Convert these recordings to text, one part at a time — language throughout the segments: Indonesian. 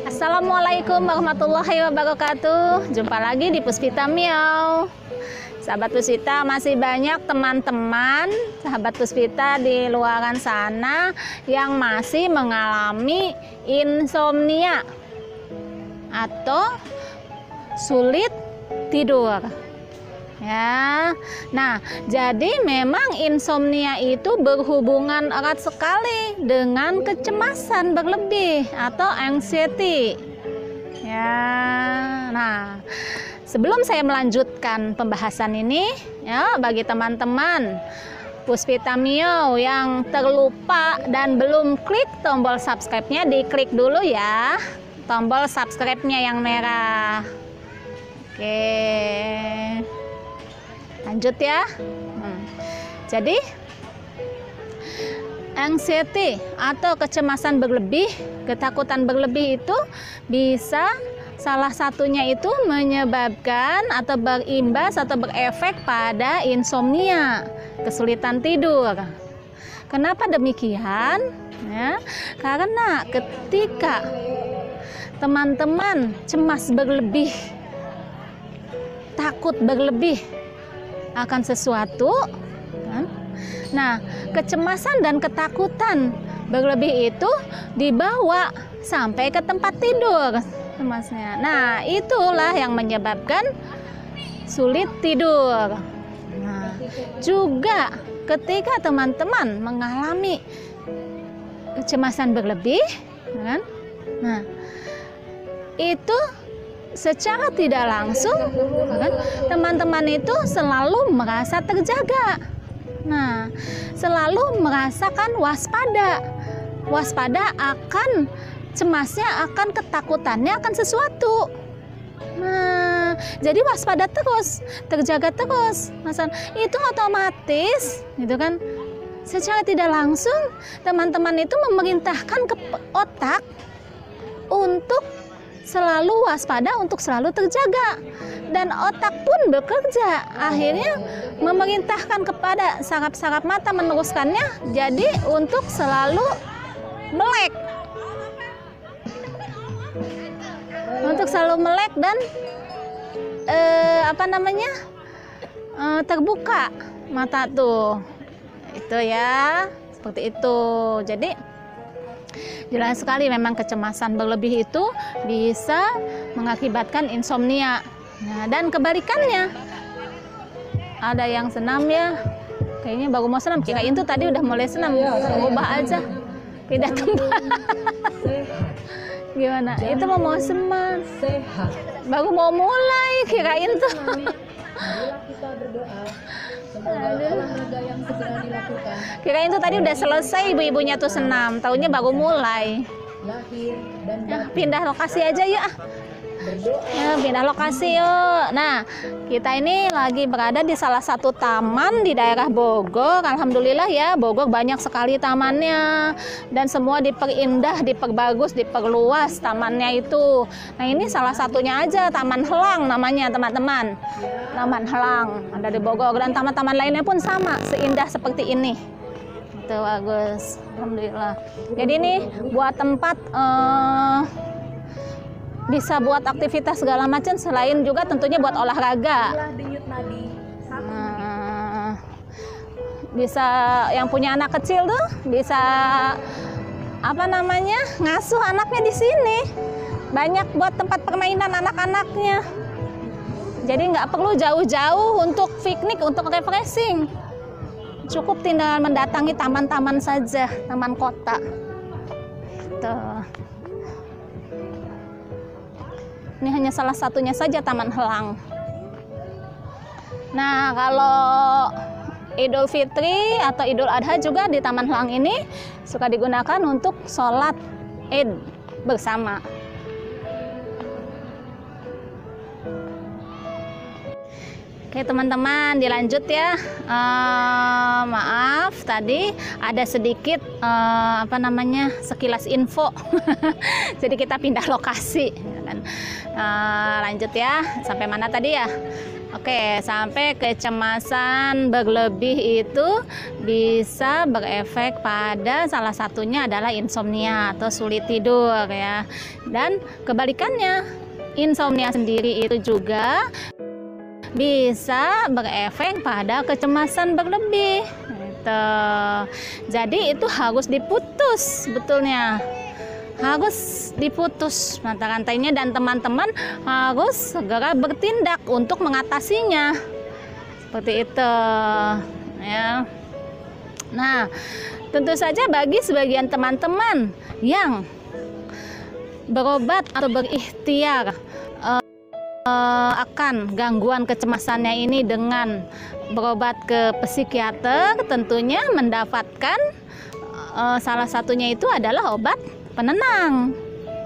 Assalamualaikum warahmatullahi wabarakatuh. Jumpa lagi di Puspita Miau. Sahabat Puspita, masih banyak teman-teman sahabat Puspita di luaran sana yang masih mengalami insomnia atau sulit tidur. Ya, nah, jadi memang insomnia itu berhubungan erat sekali dengan kecemasan berlebih atau anxiety. Ya, nah, sebelum saya melanjutkan pembahasan ini, ya, bagi teman-teman Puspita Miau yang terlupa dan belum klik tombol subscribe-nya, diklik dulu ya, tombol subscribe-nya yang merah. Oke. Lanjut ya. Jadi anxiety atau kecemasan berlebih, ketakutan berlebih itu bisa salah satunya itu menyebabkan atau berimbas atau berefek pada insomnia, kesulitan tidur. Kenapa demikian? Ya, karena ketika teman-teman cemas berlebih, takut berlebih akan sesuatu, kan? Nah, kecemasan dan ketakutan berlebih itu dibawa sampai ke tempat tidur cemasnya. Nah, itulah yang menyebabkan sulit tidur. Nah, juga ketika teman-teman mengalami kecemasan berlebih, kan? Nah, itu secara tidak langsung, kan, teman-teman itu selalu merasa terjaga. Nah, selalu merasakan waspada akan cemasnya, akan ketakutannya akan sesuatu. Nah, jadi waspada terus, terjaga terus. Masa itu otomatis, gitu kan? Secara tidak langsung, teman-teman itu memerintahkan ke otak untuk selalu waspada, untuk selalu terjaga, dan otak pun bekerja, akhirnya memerintahkan kepada saraf-saraf mata meneruskannya jadi untuk selalu melek, dan terbuka mata tuh, itu ya, seperti itu. Jadi jelas sekali memang kecemasan berlebih itu bisa mengakibatkan insomnia. Nah, dan kebalikannya, ada yang senam ya, kayaknya baru mau senam, kirain tuh tadi udah mulai senam, ubah aja, pindah tempat. Gimana? Itu mau senam, baru mau mulai, kirain tuh. Kita berdoa semoga olahraga yang segera dilakukan. Kirain tuh tadi udah selesai ibu-ibunya tuh senam, taunya baru mulai. Lahir dan Ya, pindah lokasi aja ya. Ya, pindah lokasi yuk. Nah, kita ini lagi berada di salah satu taman di daerah Bogor. Alhamdulillah ya, Bogor banyak sekali tamannya, dan semua diperindah, diperbagus, diperluas tamannya itu. Nah, ini salah satunya aja, Taman Helang namanya teman-teman. Taman Helang ada di Bogor, dan taman-taman lainnya pun sama, seindah seperti ini. Itu bagus, alhamdulillah. Jadi ini buat tempat bisa buat aktivitas segala macam, selain juga tentunya buat olahraga. Bisa yang punya anak kecil tuh bisa ngasuh anaknya di sini. Banyak buat tempat permainan anak-anaknya. Jadi nggak perlu jauh-jauh untuk piknik, untuk refreshing. Cukup tinggal mendatangi taman-taman saja, taman kota. Tuh. Ini hanya salah satunya saja, Taman Helang. Nah, kalau Idul Fitri atau Idul Adha juga di Taman Helang ini suka digunakan untuk sholat Id bersama. Oke teman-teman, dilanjut ya. Maaf tadi ada sedikit sekilas info. Jadi kita pindah lokasi. Lanjut ya, sampai mana tadi ya? Oke, sampai kecemasan berlebih itu bisa berefek pada salah satunya adalah insomnia atau sulit tidur ya. Dan kebalikannya, insomnia sendiri itu juga bisa berefek pada kecemasan berlebih. Gitu. Jadi itu harus diputus sebetulnya. Harus diputus mata rantainya dan teman-teman harus segera bertindak untuk mengatasinya. Seperti itu ya. Nah, tentu saja bagi sebagian teman-teman yang berobat atau berikhtiar akan gangguan kecemasannya ini dengan berobat ke psikiater, tentunya mendapatkan salah satunya itu adalah obat penenang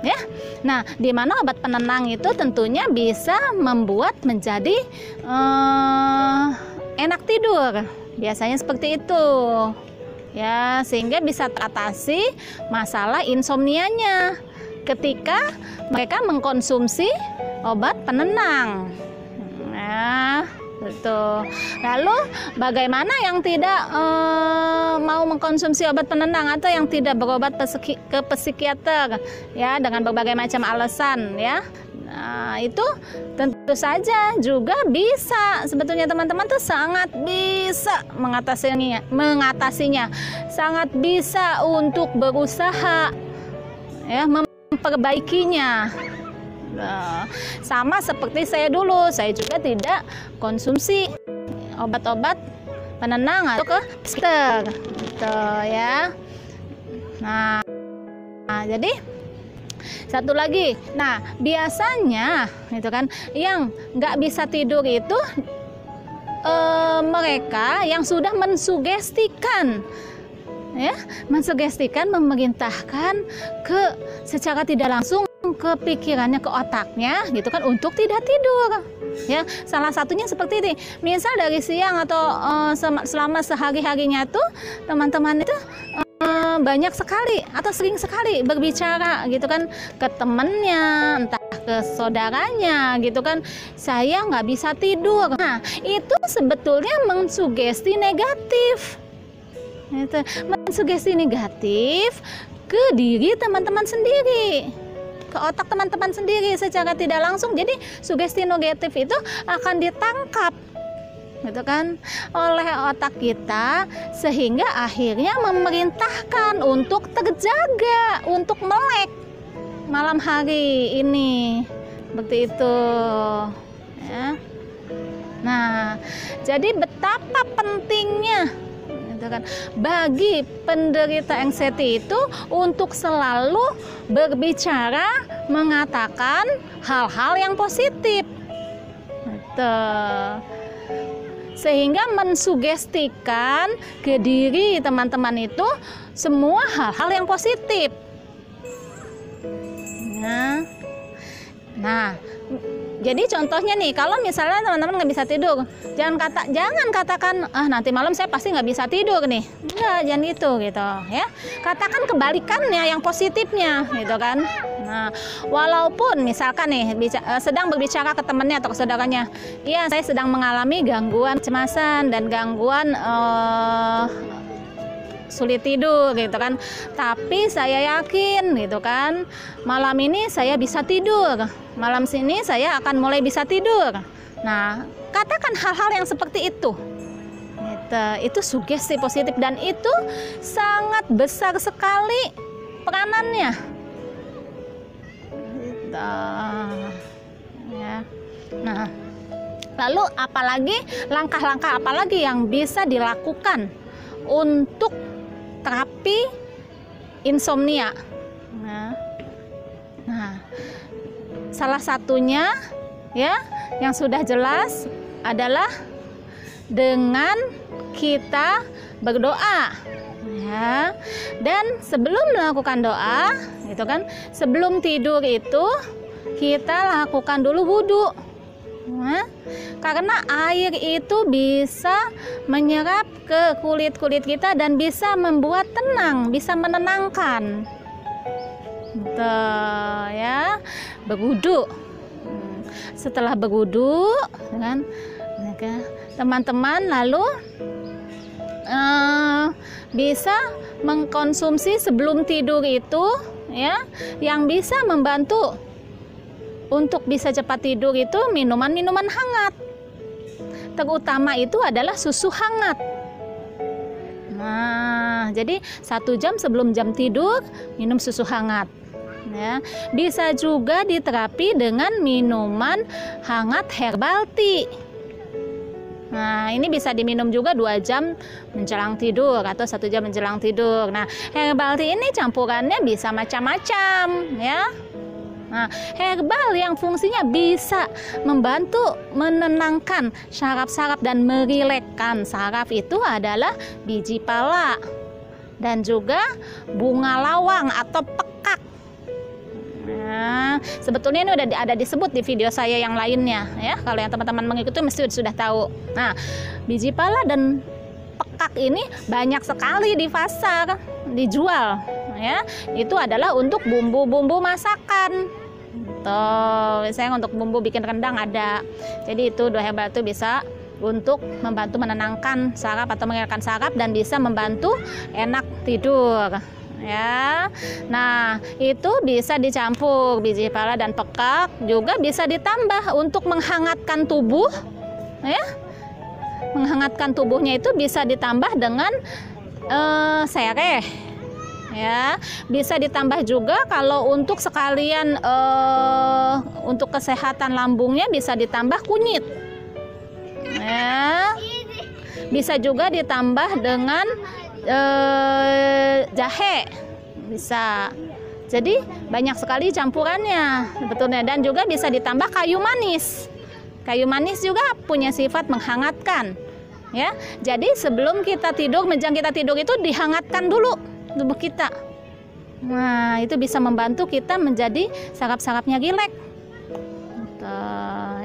ya. Nah, di mana obat penenang itu tentunya bisa membuat menjadi enak tidur. Biasanya seperti itu. Ya, sehingga bisa teratasi masalah insomnianya ketika mereka mengkonsumsi obat penenang. Nah, betul. Lalu bagaimana yang tidak mau mengkonsumsi obat penenang atau yang tidak berobat ke psikiater ya dengan berbagai macam alasan ya. Nah, itu tentu saja juga bisa sebetulnya teman-teman tuh sangat bisa mengatasinya. Sangat bisa untuk berusaha ya memperbaikinya. Nah, sama seperti saya dulu, saya juga tidak konsumsi obat-obat penenang atau ke psikiater gitu ya. Nah, jadi satu lagi, nah biasanya itu kan yang nggak bisa tidur itu mereka yang sudah mensugestikan ya, mensugestikan, memerintahkan ke secara tidak langsung ke pikirannya, ke otaknya gitu kan untuk tidak tidur ya. Salah satunya seperti ini, misal dari siang atau selama sehari-harinya tuh teman-teman itu banyak sekali atau sering sekali berbicara gitu kan ke temennya, entah ke saudaranya gitu kan, saya nggak bisa tidur. Nah, itu sebetulnya mensugesti negatif gitu. Mensugesti negatif ke diri teman-teman sendiri, ke otak teman-teman sendiri secara tidak langsung. Jadi sugesti negatif itu akan ditangkap gitu kan oleh otak kita, sehingga akhirnya memerintahkan untuk terjaga, untuk melek malam hari ini, seperti itu ya. Nah, jadi betapa pentingnya gitu kan bagi penderita anxiety itu untuk selalu berbicara, mengatakan hal-hal yang positif gitu. Sehingga mensugestikan ke diri teman-teman itu semua hal-hal yang positif. Nah, jadi contohnya nih, kalau misalnya teman-teman nggak bisa tidur, jangan katakan nanti malam saya pasti nggak bisa tidur nih. Enggak, jangan gitu ya. Katakan kebalikannya, yang positifnya gitu kan. Nah, walaupun misalkan nih sedang berbicara ke temannya atau ke saudaranya, iya saya sedang mengalami gangguan kecemasan dan gangguan sulit tidur gitu kan, tapi saya yakin gitu kan malam ini saya bisa tidur, malam sini saya akan mulai bisa tidur. Nah, katakan hal-hal yang seperti itu gitu. Itu sugesti positif dan itu sangat besar sekali peranannya gitu. Ya. Nah, lalu langkah-langkah apalagi yang bisa dilakukan untuk terapi insomnia? Nah, salah satunya ya yang sudah jelas adalah dengan kita berdoa ya. Dan sebelum melakukan doa gitu kan, sebelum tidur itu kita lakukan dulu wudhu. Nah, karena air itu bisa menyerap ke kulit-kulit kita dan bisa membuat tenang, bisa menenangkan. Ya, berwudu. Setelah berwudu, kan, Oke, teman-teman lalu bisa mengkonsumsi sebelum tidur itu ya, yang bisa membantu untuk bisa cepat tidur itu minuman-minuman hangat. Terutama itu adalah susu hangat. Nah, jadi 1 jam sebelum jam tidur minum susu hangat. Ya, bisa juga diterapi dengan minuman hangat herbal tea. Nah, ini bisa diminum juga 2 jam menjelang tidur atau 1 jam menjelang tidur. Nah, herbal tea ini campurannya bisa macam-macam ya. Nah, herbal yang fungsinya bisa membantu menenangkan saraf-saraf dan merilekkan saraf itu adalah biji pala dan juga bunga lawang atau pekak. Nah, sebetulnya ini udah ada disebut di video saya yang lainnya ya. Kalau yang teman-teman mengikuti mesti sudah tahu. Nah, biji pala dan pekak ini banyak sekali di pasar dijual ya. Itu adalah untuk bumbu-bumbu masakan. Tuh, misalnya untuk bumbu bikin rendang ada. Jadi itu 2 herbal itu bisa untuk membantu menenangkan saraf atau mengeratkan saraf dan bisa membantu enak tidur. Ya, nah itu bisa dicampur biji pala dan pekak, juga bisa ditambah untuk menghangatkan tubuh, ya, menghangatkan tubuhnya itu bisa ditambah dengan sereh, ya, bisa ditambah juga kalau untuk sekalian untuk kesehatan lambungnya bisa ditambah kunyit, ya, bisa juga ditambah dengan jahe bisa. Jadi banyak sekali campurannya sebetulnya, dan juga bisa ditambah kayu manis. Kayu manis juga punya sifat menghangatkan ya. Jadi sebelum kita tidur, menjelang kita tidur itu dihangatkan dulu tubuh kita. Nah, itu bisa membantu kita menjadi saraf-sarafnya rileks.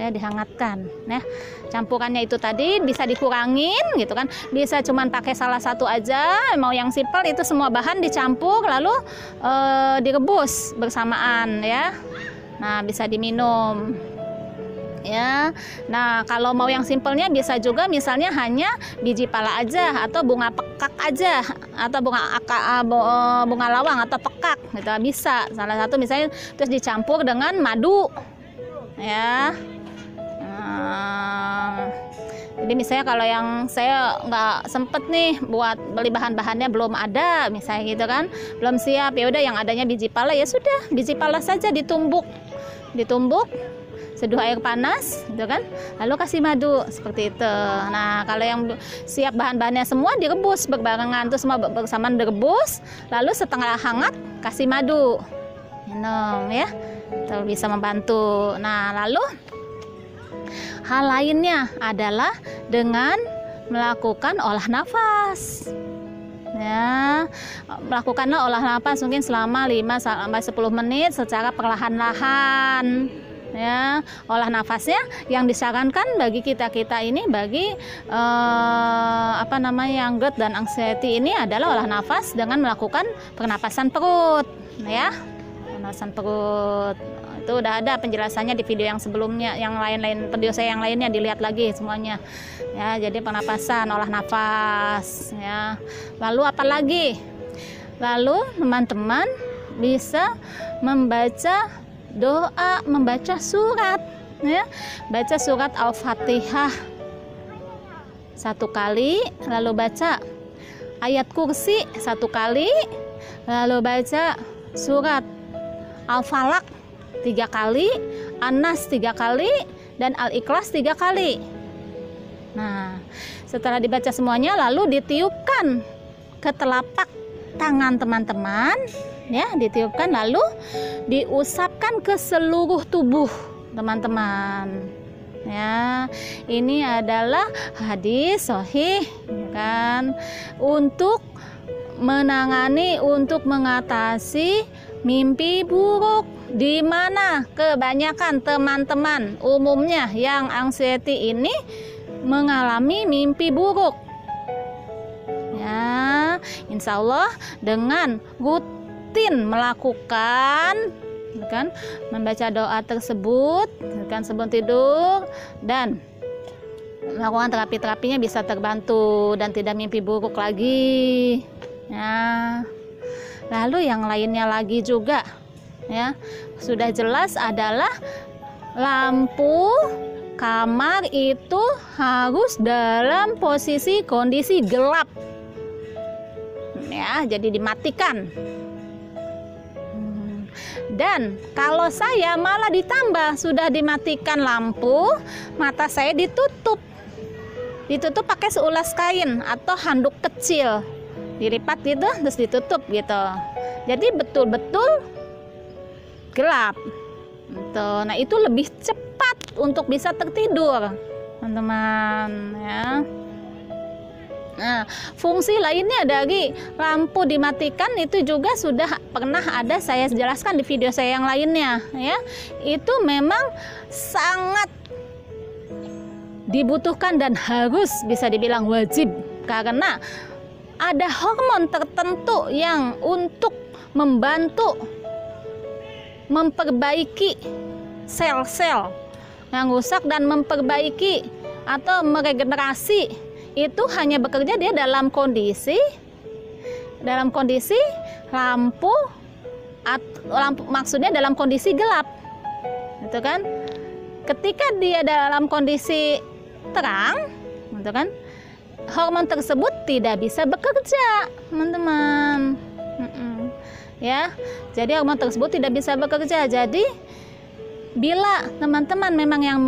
Ya, dihangatkan ya. Campurannya itu tadi bisa dikurangin gitu kan, bisa cuman pakai salah satu aja, mau yang simpel itu semua bahan dicampur lalu direbus bersamaan ya. Nah, bisa diminum ya. Nah, kalau mau yang simpelnya bisa juga misalnya hanya biji pala aja atau bunga pekak aja atau bunga lawang atau pekak gitu, bisa salah satu misalnya, terus dicampur dengan madu ya. Jadi misalnya kalau yang saya nggak sempet nih buat beli bahan-bahannya, belum ada misalnya gitu kan, belum siap, ya udah yang adanya biji pala, ya sudah biji pala saja ditumbuk seduh air panas gitu kan, lalu kasih madu seperti itu. Nah, kalau yang siap bahan-bahannya semua direbus berbarengan, terus semua bersamaan direbus, lalu setengah hangat kasih madu, minum ya, itu bisa membantu. Nah, lalu hal lainnya adalah dengan melakukan olah nafas. Ya, melakukanlah olah nafas mungkin selama 5-10 menit secara perlahan-lahan. Ya, olah nafasnya yang disarankan bagi kita ini, bagi yang GERD dan anxiety ini adalah olah nafas dengan melakukan pernapasan perut, ya, pernapasan perut. Itu udah ada penjelasannya di video yang sebelumnya, yang lain-lain, video saya yang lainnya, dilihat lagi semuanya ya. Jadi pernapasan, olah nafas ya. Lalu apa lagi? Lalu teman-teman bisa membaca doa, membaca surat ya. Baca surat Al-Fatihah 1 kali, lalu baca ayat kursi 1 kali, lalu baca surat Al-Falaq 3 kali, An-Nas 3 kali, dan Al-Ikhlas 3 kali. Nah, setelah dibaca semuanya lalu ditiupkan ke telapak tangan teman-teman ya, ditiupkan lalu diusapkan ke seluruh tubuh teman-teman ya. Ini adalah hadis sahih ya kan, untuk menangani, untuk mengatasi mimpi buruk, di mana kebanyakan teman-teman umumnya yang anxiety ini mengalami mimpi buruk ya. Insya Allah dengan rutin melakukan kan, membaca doa tersebut kan sebelum tidur dan melakukan terapi-terapinya bisa terbantu dan tidak mimpi buruk lagi. Ya. Lalu yang lainnya lagi juga, ya, sudah jelas adalah lampu kamar itu harus dalam posisi kondisi gelap. Ya, jadi dimatikan. Dan kalau saya malah ditambah, sudah dimatikan lampu, mata saya ditutup pakai seulas kain atau handuk kecil, dilipat gitu terus ditutup gitu, jadi betul-betul gelap gitu. Nah, itu lebih cepat untuk bisa tertidur, teman-teman, ya. Nah, fungsi lainnya dari lampu dimatikan itu juga sudah pernah ada saya jelaskan di video saya yang lainnya, ya. Itu memang sangat dibutuhkan dan harus bisa dibilang wajib, karena ada hormon tertentu yang untuk membantu memperbaiki sel-sel yang rusak dan memperbaiki atau meregenerasi, itu hanya bekerja dia dalam kondisi lampu maksudnya dalam kondisi gelap, gitu kan. Ketika dia dalam kondisi terang, gitu kan, hormon tersebut tidak bisa bekerja, teman-teman. Ya, jadi hormon tersebut tidak bisa bekerja. Jadi bila teman-teman memang yang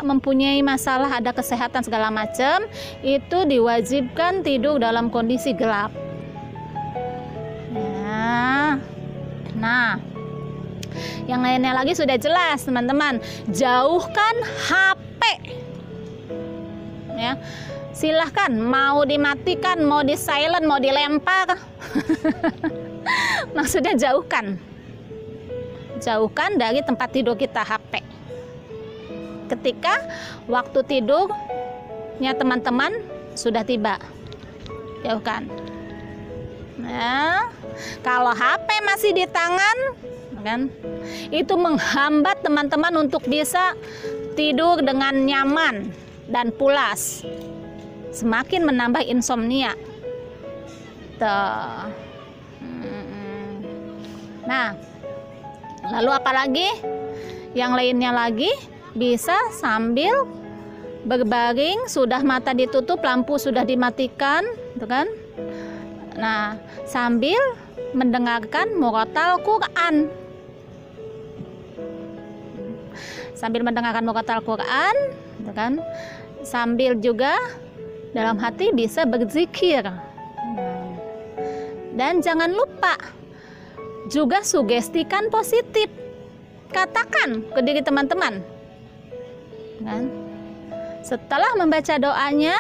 mempunyai masalah, ada kesehatan segala macam, itu diwajibkan tidur dalam kondisi gelap. Ya. Nah, yang lainnya lagi sudah jelas, teman-teman. Jauhkan HP. Ya. Silahkan mau dimatikan, mau di silent, mau dilempar. Maksudnya jauhkan dari tempat tidur kita HP. Ketika waktu tidurnya teman-teman sudah tiba, jauhkan. Nah, kalau HP masih di tangan, kan, itu menghambat teman-teman untuk bisa tidur dengan nyaman dan pulas, semakin menambah insomnia. Tuh. Nah, lalu apalagi? Yang lainnya lagi bisa sambil berbaring, sudah mata ditutup, lampu sudah dimatikan, gitu kan? Nah, sambil mendengarkan murotal Quran. Sambil mendengarkan murotal Quran, gitu kan? Sambil juga dalam hati bisa berzikir. Dan jangan lupa juga sugestikan positif. Katakan ke diri teman-teman, kan? Setelah membaca doanya,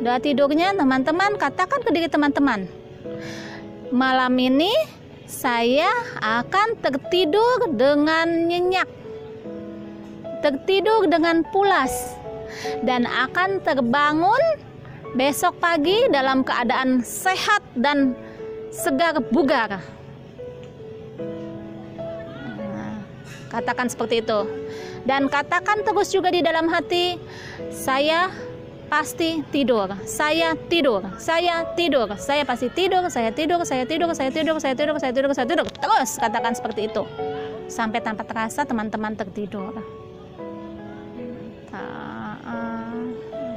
doa tidurnya, teman-teman katakan ke diri teman-teman, malam ini saya akan tertidur dengan nyenyak, tertidur dengan pulas, dan akan terbangun besok pagi dalam keadaan sehat dan segar bugar. Katakan seperti itu. Dan katakan terus juga di dalam hati, saya pasti tidur, saya tidur, saya tidur, saya pasti tidur, saya tidur, saya tidur, saya tidur, saya tidur, saya tidur, saya tidur. Terus katakan seperti itu sampai tanpa terasa teman-teman tertidur.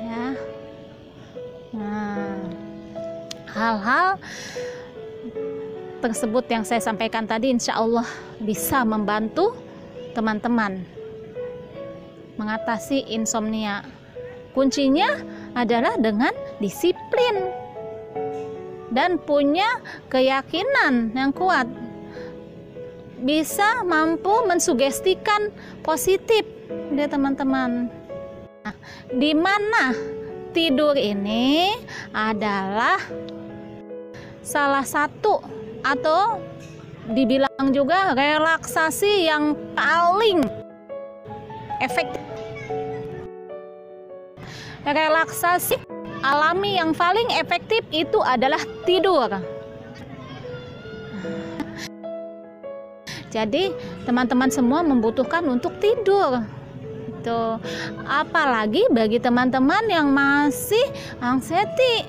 Ya. Nah, hal-hal tersebut yang saya sampaikan tadi insya Allah bisa membantu teman-teman mengatasi insomnia. Kuncinya adalah dengan disiplin dan punya keyakinan yang kuat, bisa mampu mensugestikan positif ya teman-teman. Nah, di mana tidur ini adalah salah satu atau dibilang juga relaksasi yang paling efektif. Relaksasi alami yang paling efektif itu adalah tidur. Jadi teman-teman semua membutuhkan untuk tidur. Gitu. Apalagi bagi teman-teman yang masih anxiety,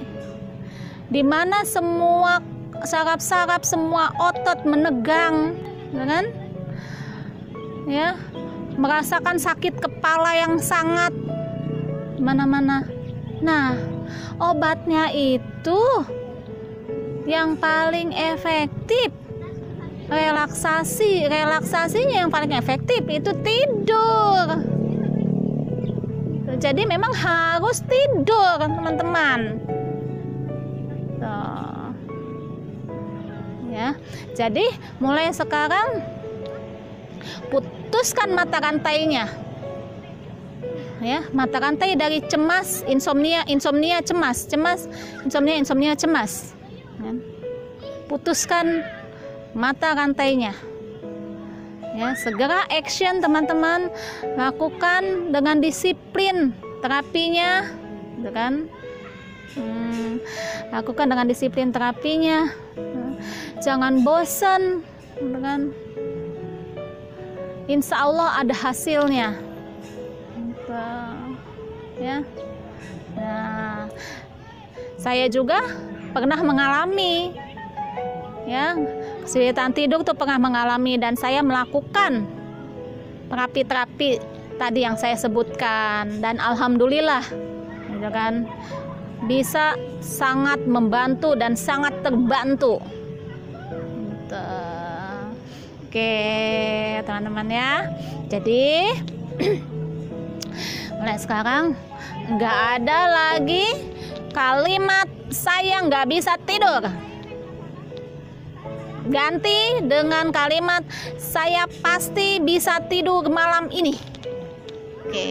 di mana semua saraf-saraf, semua otot menegang, kan? Ya, merasakan sakit kepala yang sangat mana-mana. Nah, obatnya itu yang paling efektif, relaksasinya yang paling efektif itu tidur. Jadi memang harus tidur, teman-teman. Ya, jadi mulai sekarang putuskan mata rantainya. Ya, mata rantai dari cemas, insomnia, cemas, insomnia, cemas. Ya. Putuskan mata rantainya. Ya, segera action teman-teman, lakukan dengan disiplin terapinya, gitu kan? Lakukan dengan disiplin terapinya. Jangan bosan, gitu kan? Insya Allah ada hasilnya. Ya. Nah, saya juga pernah mengalami, ya, kesulitan tidur tuh pernah mengalami, dan saya melakukan terapi-terapi tadi yang saya sebutkan, dan alhamdulillah, gitu kan, bisa sangat membantu dan sangat terbantu. Gitu. Oke, teman-teman ya. Jadi mulai sekarang nggak ada lagi kalimat saya nggak bisa tidur. Ganti dengan kalimat saya pasti bisa tidur malam ini. Oke,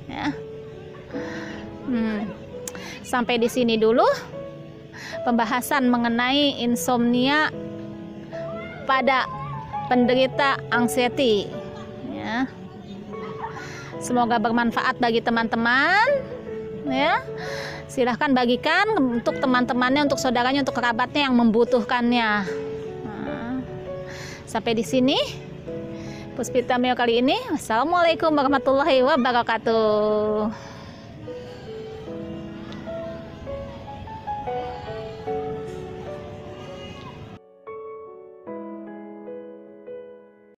ya. Sampai di sini dulu pembahasan mengenai insomnia pada penderita anxiety. Ya. Semoga bermanfaat bagi teman-teman. Ya, silahkan bagikan untuk teman-temannya, untuk saudaranya, untuk kerabatnya yang membutuhkannya. Nah, sampai di sini Puspita Mio kali ini. Wassalamualaikum warahmatullahi wabarakatuh.